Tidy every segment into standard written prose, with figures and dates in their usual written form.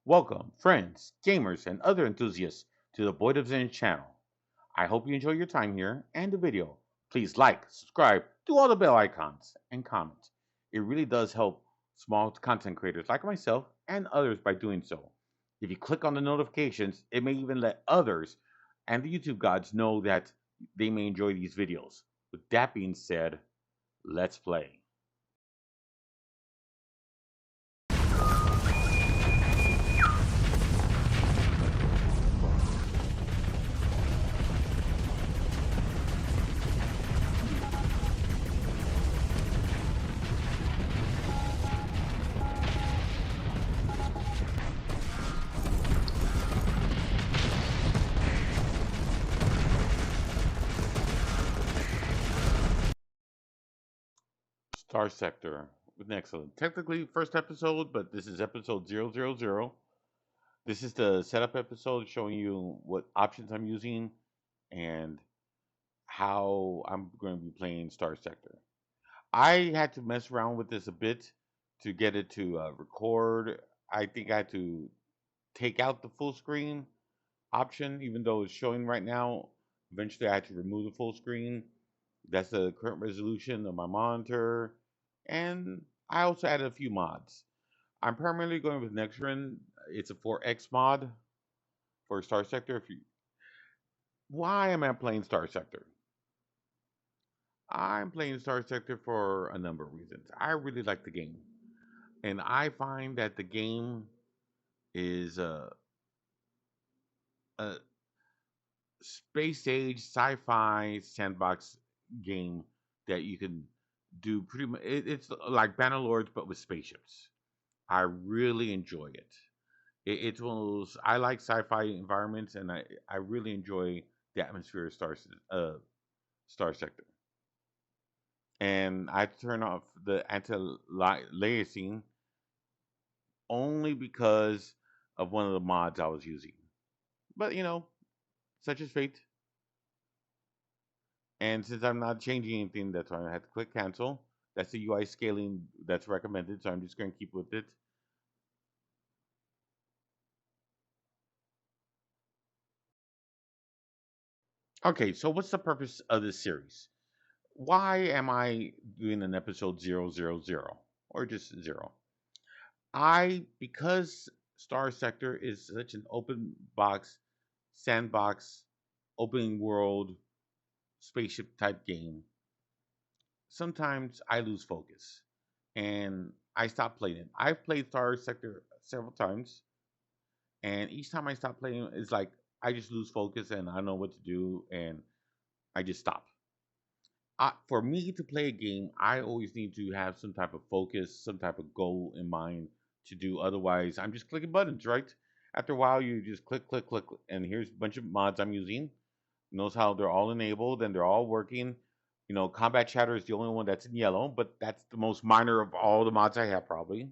Welcome, friends, gamers, and other enthusiasts to the Void of Zen channel. I hope you enjoy your time here and the video. Please like, subscribe, do all the bell icons, and comment. It really does help small content creators like myself and others by doing so. If you click on the notifications, it may even let others and the YouTube gods know that they may enjoy these videos. With that being said, let's play. Star Sector with excellent. Technically, first episode, but this is episode 000. This is the setup episode showing you what options I'm using and how I'm going to be playing Star Sector. I had to mess around with this a bit to get it to record. I think I had to take out the full screen option, even though it's showing right now. Eventually, I had to remove the full screen. That's the current resolution of my monitor. And I also added a few mods. I'm primarily going with Nextren. It's a 4X mod for Star Sector. Why am I playing Star Sector? I'm playing Star Sector for a number of reasons. I really like the game, and I find that the game is a space age sci-fi sandbox game that you can do pretty much. It's like Bannerlords, but with spaceships. I really enjoy it. It's one of those I like sci-fi environments, and I really enjoy the atmosphere of Star Sector. And I turn off the anti-aliasing only because of one of the mods I was using. But such is fate. And since I'm not changing anything, that's why I had to click cancel. That's the UI scaling that's recommended, so I'm just going to keep with it. Okay, so what's the purpose of this series? Why am I doing an episode 000 or just 0? Because Star Sector is such an open box, sandbox, open world, spaceship type game, sometimes I lose focus and I stop playing it. I've played Star Sector several times, and each time I stop playing, it's like I just lose focus and I don't know what to do, and I just stop. For me to play a game, I always need to have some type of focus, some type of goal in mind to do. Otherwise, I'm just clicking buttons, right? After a while, you just click, click, click, and here's a bunch of mods I'm using. Knows how they're all enabled and they're all working. Combat chatter is the only one that's in yellow, but that's the most minor of all the mods I have, probably.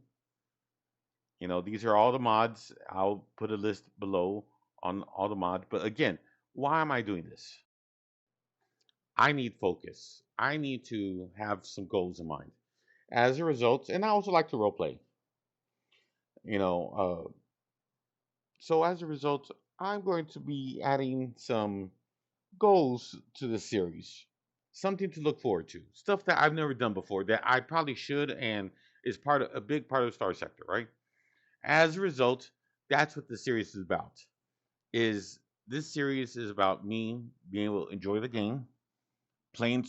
These are all the mods. I'll put a list below on all the mods. But again, why am I doing this? I need focus. I need to have some goals in mind. As a result, and I also like to role play. You know, so as a result, I'm going to be adding some goals to the series, something to look forward to, stuff that I've never done before that I probably should, and is a big part of Star Sector, right? As a result, that's what the series is about. Is this series is about me being able to enjoy the game, playing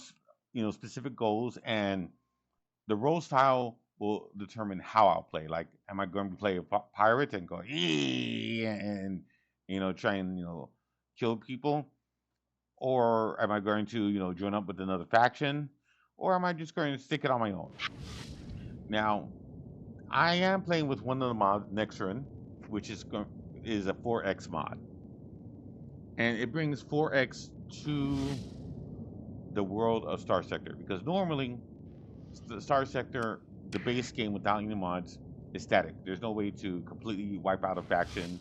specific goals, and the role style will determine how I'll play. Like, am I going to play a pirate and go and try and kill people, or am I going to join up with another faction, or am I just going to stick it on my own? Now, I am playing with one of the mods, Nextren, which is a 4X mod, and it brings 4X to the world of Star Sector, because normally the Star Sector, the base game without any mods, is static. There's no way to completely wipe out a faction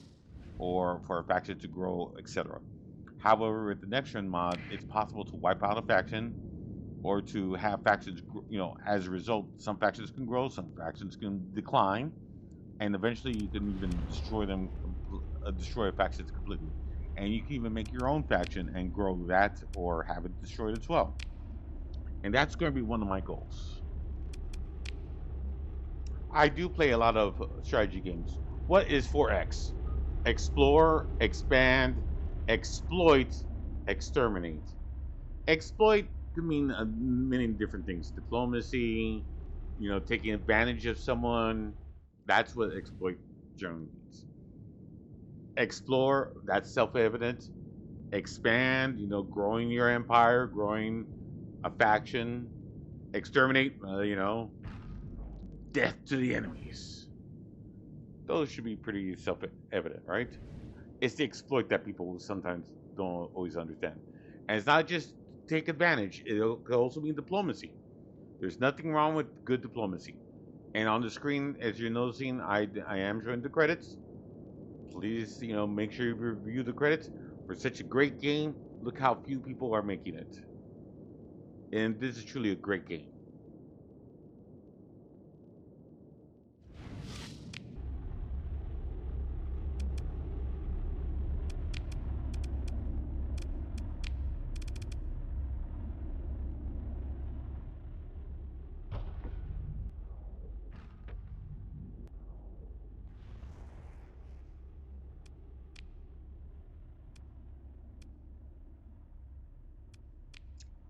or for a faction to grow, etc. However, with the Nextren mod, it's possible to wipe out a faction or to have factions, as a result, some factions can grow, some factions can decline, and eventually you can even destroy them, destroy factions completely, and you can even make your own faction and grow that or have it destroyed as well. And that's going to be one of my goals. I do play a lot of strategy games. What is 4X? Explore, expand, exploit, exterminate. Exploit could mean many different things. Diplomacy, taking advantage of someone. That's what exploit generally means. Explore, that's self-evident. Expand, growing your empire, growing a faction. Exterminate, death to the enemies. Those should be pretty self-evident, right? It's the exploit that people sometimes don't always understand. And it's not just take advantage, it could also mean diplomacy. There's nothing wrong with good diplomacy. And on the screen, as you're noticing, I am showing the credits. Please, make sure you review the credits. For such a great game, look how few people are making it. And this is truly a great game.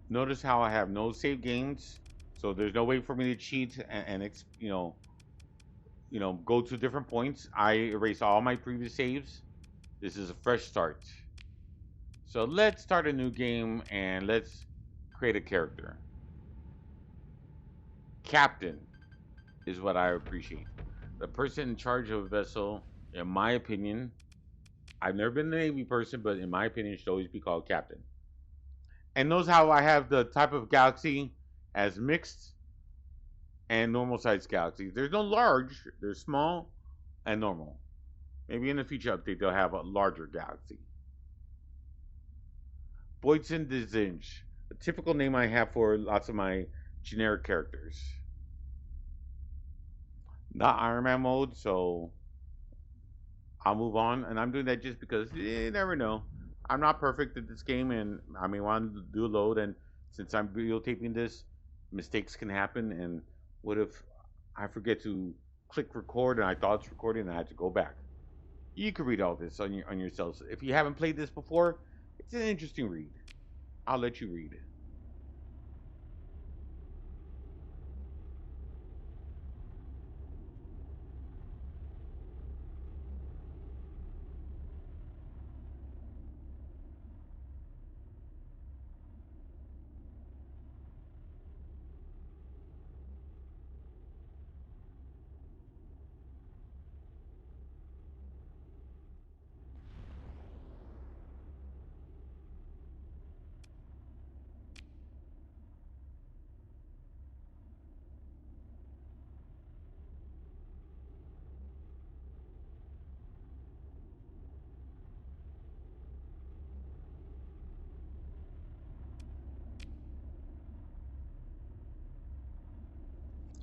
Notice how I have no save games, so there's no way for me to cheat and go to different points. I erase all my previous saves. This is a fresh start. So let's start a new game and let's create a character. Captain is what I appreciate. The person in charge of a vessel, in my opinion, I've never been a Navy person, but in my opinion, should always be called captain. And notice how I have the type of galaxy as mixed and normal sized galaxies. There's no large, there's small and normal. Maybe in the future update they'll have a larger galaxy. Boytzen Dezinj, a typical name I have for lots of my generic characters. Not Iron Man mode, so I'll move on. And I'm doing that just because you never know. I'm not perfect at this game, and I may want to do a load. And since I'm videotaping this, mistakes can happen. And what if I forget to click record and I thought it's recording and I had to go back? You can read all this on yourselves. If you haven't played this before, it's an interesting read. I'll let you read it.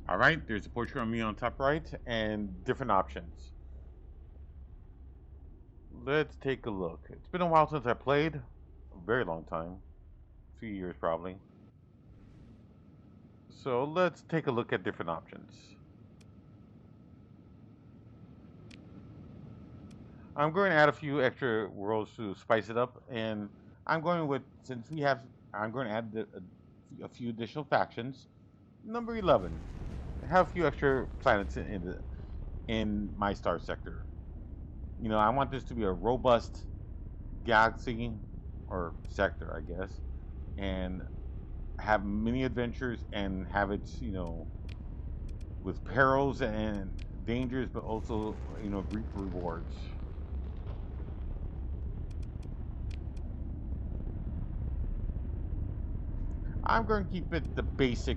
All right, there's a portrait of me on top right and different options. Let's take a look. It's been a while since I played. A very long time. A few years probably. So let's take a look at different options. I'm going to add a few extra worlds to spice it up, and I'm going with, since we have, I'm going to add a few additional factions. Number 11, have a few extra planets in my star sector. I want this to be a robust galaxy or sector, I guess, and have many adventures and have it, with perils and dangers, but also, reap rewards. I'm going to keep it the basic,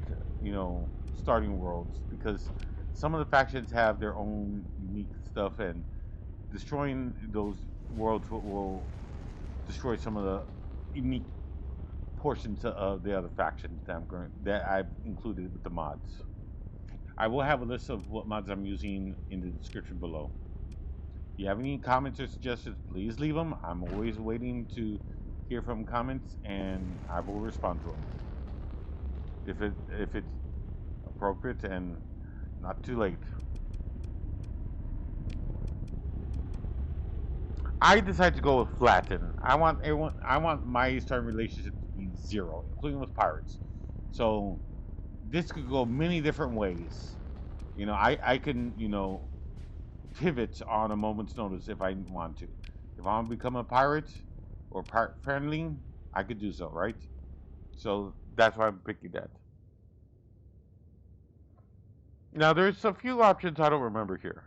starting worlds because some of the factions have their own unique stuff, and destroying those worlds will destroy some of the unique portions of the other factions that I've included with the mods. I will have a list of what mods I'm using in the description below. If you have any comments or suggestions, please leave them. I'm always waiting to hear from comments, and I will respond to them if it's appropriate and not too late. I decided to go with flatten. I want my starting relationship to be 0, including with pirates. So this could go many different ways. You know, I can, you know, pivot on a moment's notice if I want to. If I want to become a pirate or pirate friendly, I could do so, right? So that's why I'm picking that. Now there's a few options I don't remember here.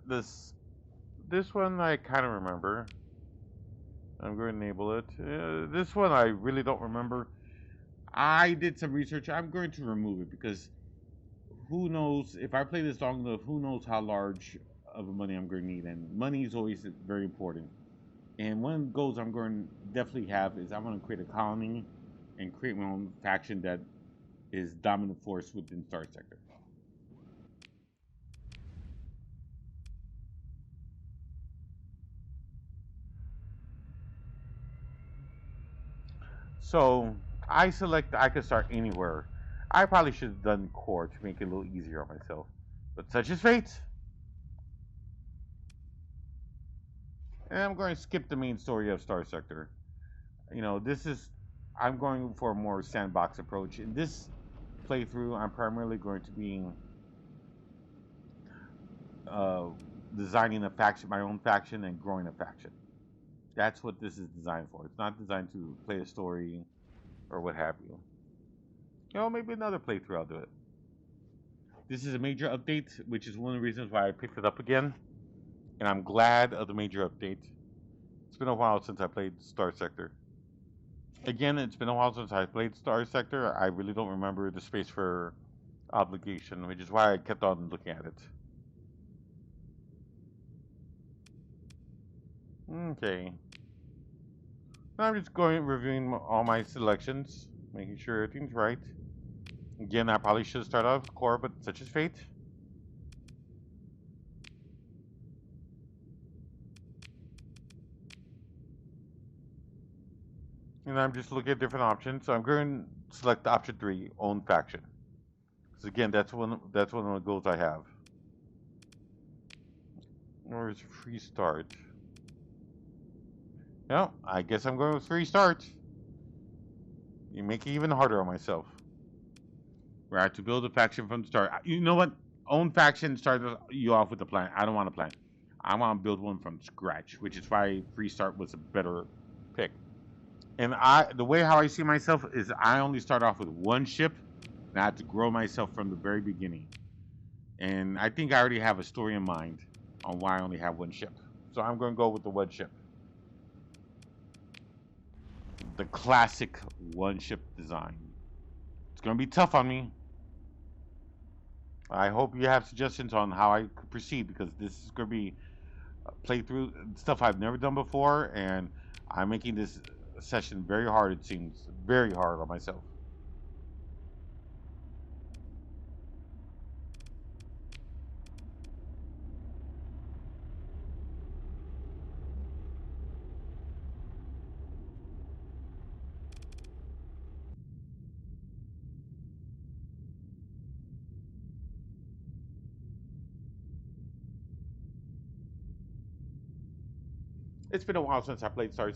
This one I kind of remember. I'm going to enable it. This one I really don't remember. I did some research. I'm going to remove it because who knows, if I play this long enough, who knows how large of money I'm going to need. And money is always very important. And one of the goals I'm going to definitely have is I want to create a colony and create my own faction that is dominant force within Star Sector. So I could start anywhere. I probably should have done core to make it a little easier on myself. But such is fate. And I'm going to skip the main story of Star Sector. You know, I'm going for a more sandbox approach. In this playthrough, I'm primarily going to be designing a faction, my own faction, and growing a faction. That's what this is designed for. It's not designed to play a story or what have you. You know, maybe another playthrough I'll do it. This is a major update, which is one of the reasons why I picked it up again. And I'm glad of the major update. It's been a while since I played Star Sector. Again, it's been a while since I played Star Sector. I really don't remember the Space for Obligation, which is why I kept on looking at it. Okay. Now I'm just reviewing all my selections, making sure everything's right. Again, I probably should start out with core, but such is fate. And I'm just looking at different options. So I'm going to select option 3, own faction. Because again, that's one of the goals I have. Or is free start? No, I guess I'm going with free start. You make it even harder on myself. Where I have to build a faction from the start. You know what? Own faction starts you off with a plan. I don't want a plan. I want to build one from scratch, which is why free start was a better pick. And the way how I see myself is I only start off with one ship, and I have to grow myself from the very beginning. And I think I already have a story in mind on why I only have one ship. So I'm going to go with the one ship. The classic one ship design. It's going to be tough on me. I hope you have suggestions on how I could proceed, because this is going to be playthrough stuff I've never done before, and I'm making this session very hard. It seems very hard on myself. It's been a while since I played Star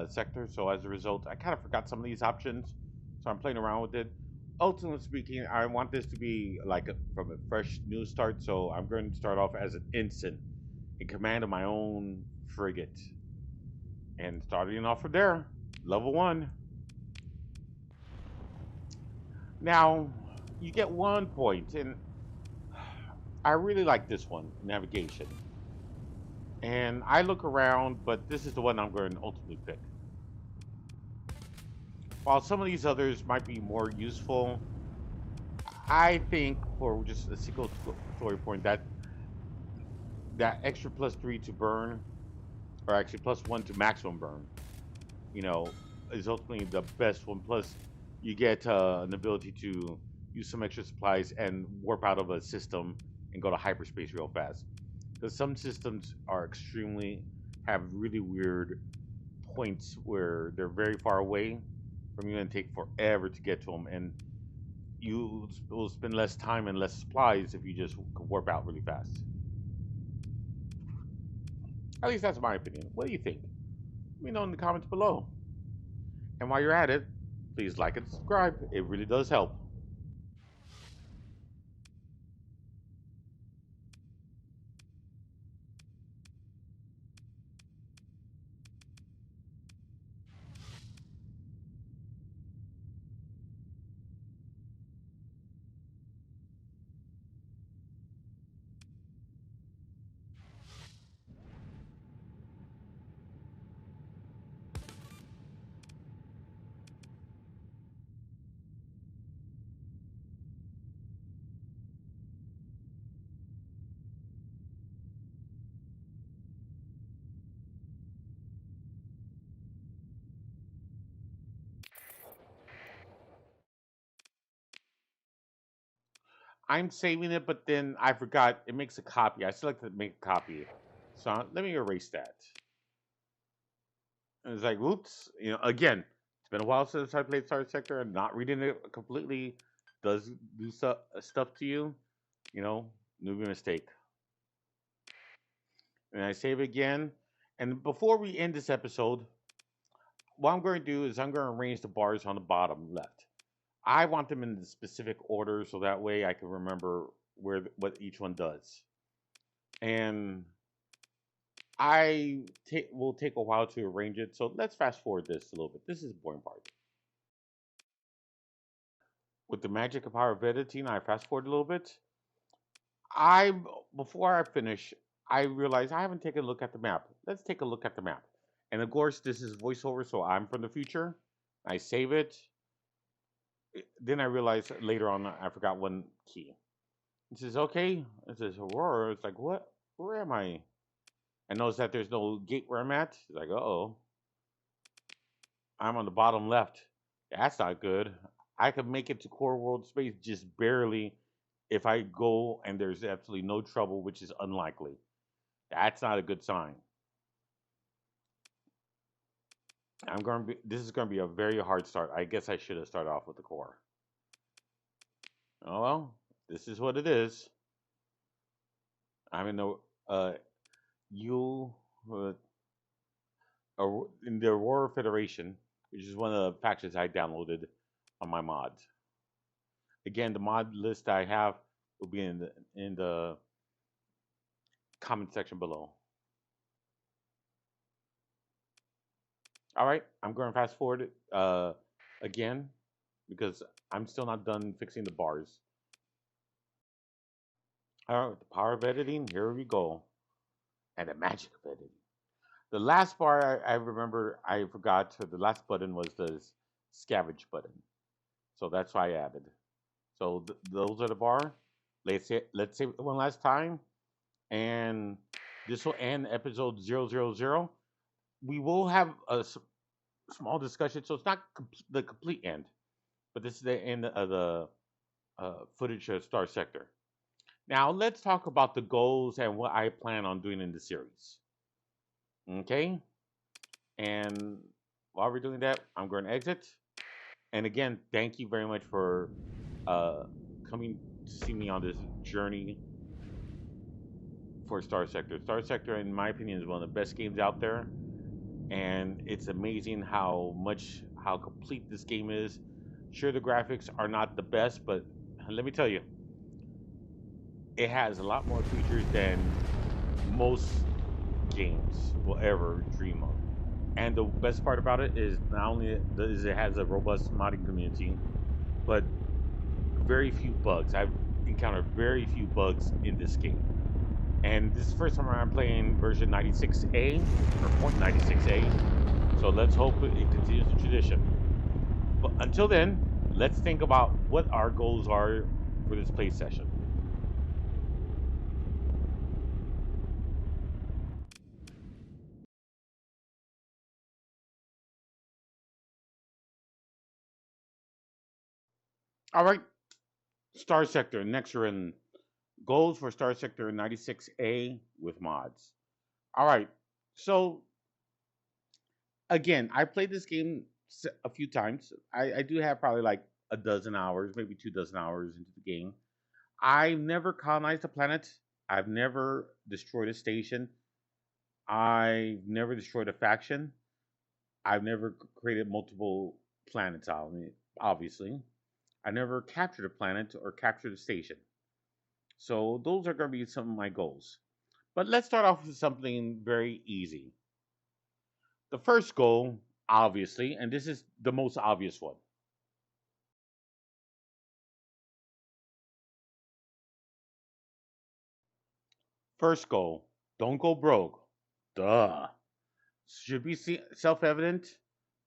Sector, so as a result, I kind of forgot some of these options. So I'm playing around with it. Ultimately speaking, I want this to be like from a fresh new start, so I'm going to start off as an ensign in command of my own frigate. And starting off from there, level 1. Now, you get 1 point, and I really like this one, navigation. And I look around, but this is the one I'm going to ultimately pick. While some of these others might be more useful, I think for just a single story point, that extra +3 to burn, or actually +1 to maximum burn, you know, is ultimately the best one. Plus, you get an ability to use some extra supplies, and warp out of a system and go to hyperspace real fast. Because some systems are extremely have really weird points where they're very far away from you and take forever to get to them, and you will spend less time and less supplies if you just warp out really fast. At least that's my opinion. What do you think? Let me know in the comments below. And while you're at it, please like and subscribe. It really does help. I'm saving it, but then I forgot it makes a copy. I selected to make a copy. So let me erase that. And it's like, whoops. Again, it's been a while since I played Star Sector, and not reading it completely does do stuff to you. Newbie mistake. And I save again. And before we end this episode, what I'm going to do is I'm going to arrange the bars on the bottom left. I want them in the specific order so that way I can remember what each one does. And will take a while to arrange it. So let's fast forward this a little bit. This is the boring part. With the magic and power of editing, I fast forward a little bit. Before I finish, I realized I haven't taken a look at the map. Let's take a look at the map. And of course, this is voiceover, so I'm from the future. I save it. Then I realized later on I forgot one key. It says, okay. It says Aurora. It's like, what? Where am I? I notice that there's no gate where I'm at. It's like, uh-oh. I'm on the bottom left. That's not good. I could make it to core world space just barely if I go and there's absolutely no trouble, which is unlikely. That's not a good sign. This is going to be a very hard start. I guess I should have started off with the core. Oh well, this is what it is. I'm in the you in the Aurora Federation, which is one of the factions I downloaded on my mods. Again, the mod list I have will be in the comment section below. All right, I'm going to fast forward again because I'm still not done fixing the bars. All right, the power of editing, here we go. And the magic of editing. The last bar I remember I forgot, the last button was the scavenge button. So that's why I added. So those are the bar. Let's say it one last time. And this will end episode 000. We will have a small discussion, so it's not the complete end, but this is the end of the footage of Star Sector. Now let's talk about the goals and what I plan on doing in the series. Okay, and while we're doing that, I'm going to exit. And again, thank you very much for coming to see me on this journey for Star Sector. Star Sector, in my opinion, is one of the best games out there, and it's amazing how complete this game is. Sure, the graphics are not the best, but let me tell you, it has a lot more features than most games will ever dream of. And the best part about it is not only does it has a robust modding community, but very few bugs. I've encountered very few bugs in this game. And this is the first time I'm playing version 96A, or 0.96A. So let's hope it continues the tradition. But until then, let's think about what our goals are for this play session. All right. Star Sector, next are in goals for Star Sector 96A with mods. All right. So again, I played this game a few times. I do have probably like a dozen hours, maybe 2 dozen hours into the game. I've never colonized a planet. I've never destroyed a station. I've never destroyed a faction. I've never created multiple planets, obviously. I never captured a planet or captured a station. So those are going to be some of my goals. But let's start off with something very easy. The first goal, obviously, and this is the most obvious one. First goal, don't go broke. Duh. Should be self evident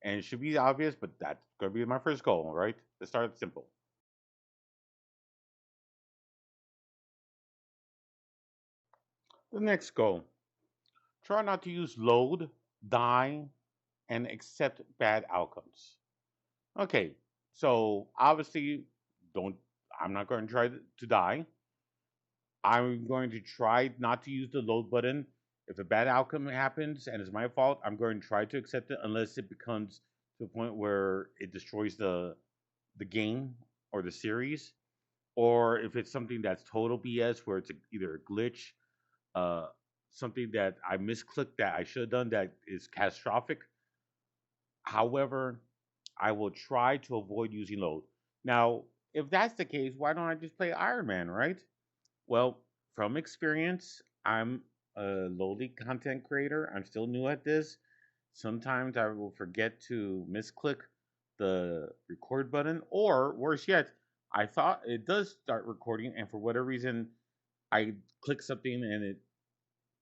and should be obvious, but that's going to be my first goal, right? To start simple. The next goal, try not to use load, die, and accept bad outcomes. Okay, so obviously, don't. I'm not going to try to die. I'm going to try not to use the load button. If a bad outcome happens and it's my fault, I'm going to try to accept it unless it becomes to a point where it destroys the game or the series, or if it's something that's total BS where it's either a glitch, uh, something that I misclicked that I should have done that is catastrophic. However, I will try to avoid using load. Now, if that's the case, why don't I just play Iron Man, right? Well, from experience, I'm a lowly content creator. I'm still new at this. Sometimes I will forget to misclick the record button, or worse yet, I thought it does start recording, and for whatever reason, I click something and it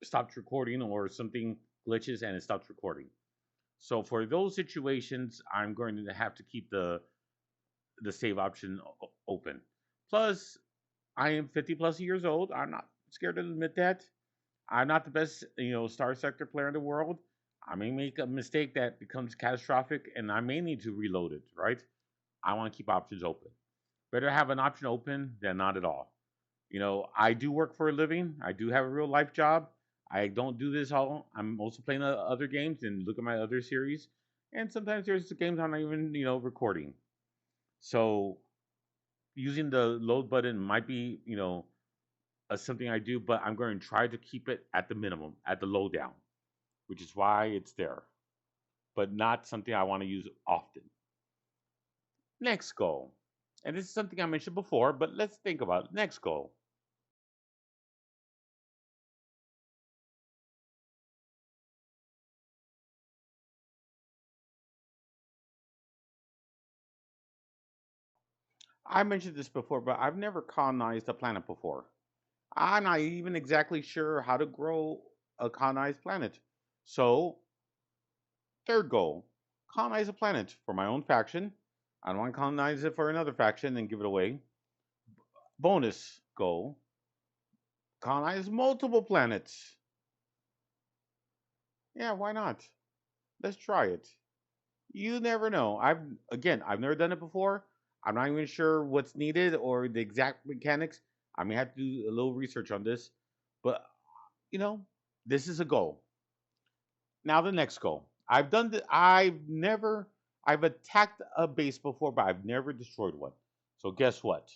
stopped recording, or something glitches and it stops recording. So for those situations, I'm going to have to keep the save option open. Plus, I am 50 plus years old. I'm not scared to admit that. I'm not the best, Star Sector player in the world. I may make a mistake that becomes catastrophic, and I may need to reload it. Right? I want to keep options open. Better have an option open than not at all. I do work for a living. I do have a real life job. I don't do this all. I'm also playing other games and look at my other series. And sometimes there's games I'm not even, recording. So using the load button might be, something I do, but I'm going to try to keep it at the minimum, at the lowdown, which is why it's there, but not something I want to use often. Next goal, and this is something I mentioned before, but let's think about it. Next goal. I mentioned this before, but I've never colonized a planet before. I'm not even exactly sure how to grow a colonized planet. So, third goal, colonize a planet for my own faction. I don't want to colonize it for another faction and give it away. Bonus goal, colonize multiple planets. Yeah, why not? Let's try it. You never know. I've never done it before. I'm not even sure what's needed or the exact mechanics. I may have to do a little research on this, but you know, this is a goal. Now the next goal. I've attacked a base before, but I've never destroyed one. So guess what?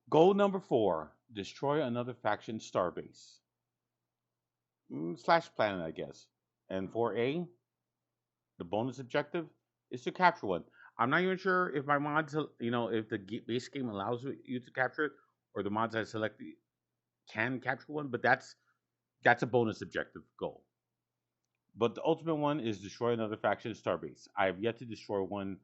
Goal number 4: destroy another faction starbase slash planet, I guess. And for A, the bonus objective is to capture one. I'm not even sure if my mods, if the base game allows you to capture it, or the mods I select can capture one. But that's a bonus objective goal. But the ultimate one is destroy another faction starbase. I have yet to destroy one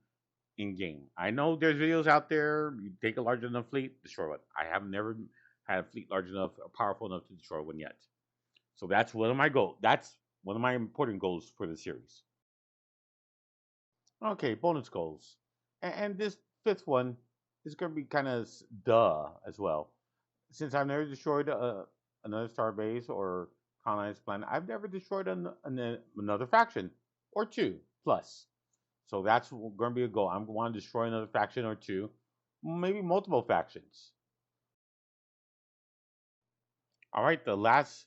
in game. I know there's videos out there. You take a large enough fleet, destroy one. I have never had a fleet large enough or powerful enough to destroy one yet. So that's one of my goals. That's one of my important goals for the series. Okay, bonus goals. And this fifth one is going to be kind of duh as well. Since I've never destroyed another star base or colonized planet. I've never destroyed another faction or two plus. So that's going to be a goal. I'm going to destroy another faction or two, maybe multiple factions. All right, the last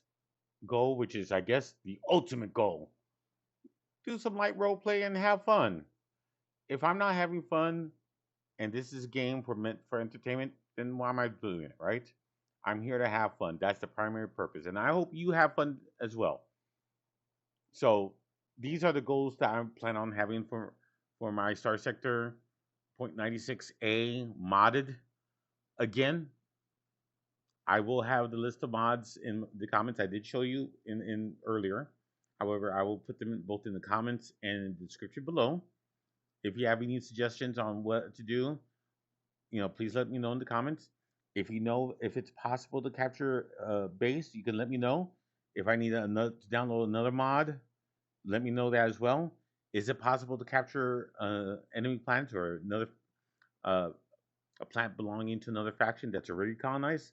goal, which is, I guess, the ultimate goal, do some light role play and have fun. If I'm not having fun and this is a game for meant for entertainment, then why am I doing it, right? I'm here to have fun. That's the primary purpose. And I hope you have fun as well. So these are the goals that I plan on having for my Star Sector .96A modded. Again, I will have the list of mods in the comments. I did show you in earlier. However, I will put them both in the comments and in the description below. If you have any suggestions on what to do, please let me know in the comments. If you know if it's possible to capture base, you can let me know. If I need to download another mod, let me know that as well. Is it possible to capture enemy planets or another uh, a planet belonging to another faction that's already colonized?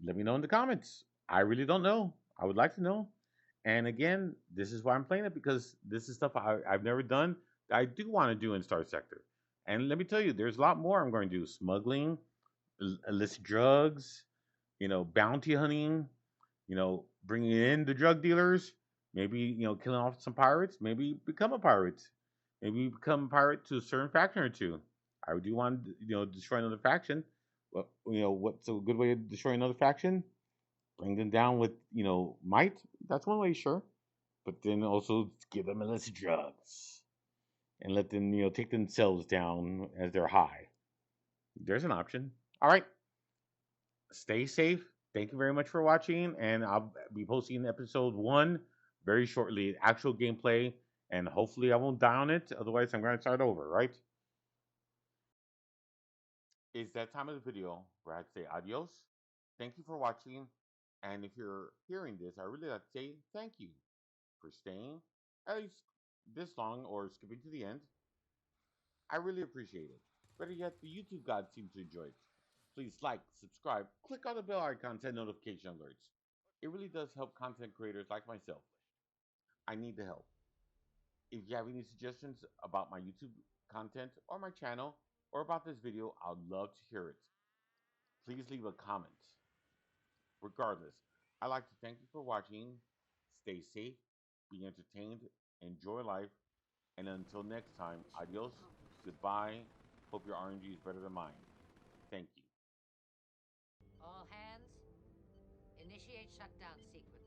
Let me know in the comments. I really don't know. I would like to know. And again, this is why I'm playing it, because this is stuff I've never done that I do want to do in Star Sector. And let me tell you, there's a lot more I'm going to do: smuggling, illicit drugs, bounty hunting, bringing in the drug dealers, maybe, killing off some pirates, maybe become a pirate, maybe become a pirate to a certain faction or two. I do want to, destroy another faction. Well, what's a good way to destroy another faction? Bring them down with, might. That's one way, sure. But then also give them illicit drugs and let them, take themselves down as they're high. There's an option. All right. Stay safe. Thank you very much for watching, and I'll be posting episode 1 very shortly, actual gameplay, and hopefully I won't die on it. Otherwise, I'm going to start over, right? It's that time of the video where I'd say adios. Thank you for watching, and if you're hearing this, I really like to say thank you for staying at least this long or skipping to the end. I really appreciate it. Better yet, the YouTube gods seem to enjoy it. Please like, subscribe, click on the bell icon to send notification alerts. It really does help content creators like myself. I need the help. If you have any suggestions about my YouTube content or my channel or about this video, I'd love to hear it. Please leave a comment. Regardless, I'd like to thank you for watching. Stay safe, be entertained, enjoy life, and until next time, adios, goodbye. Hope your RNG is better than mine. Thank you. All hands, initiate shutdown sequence.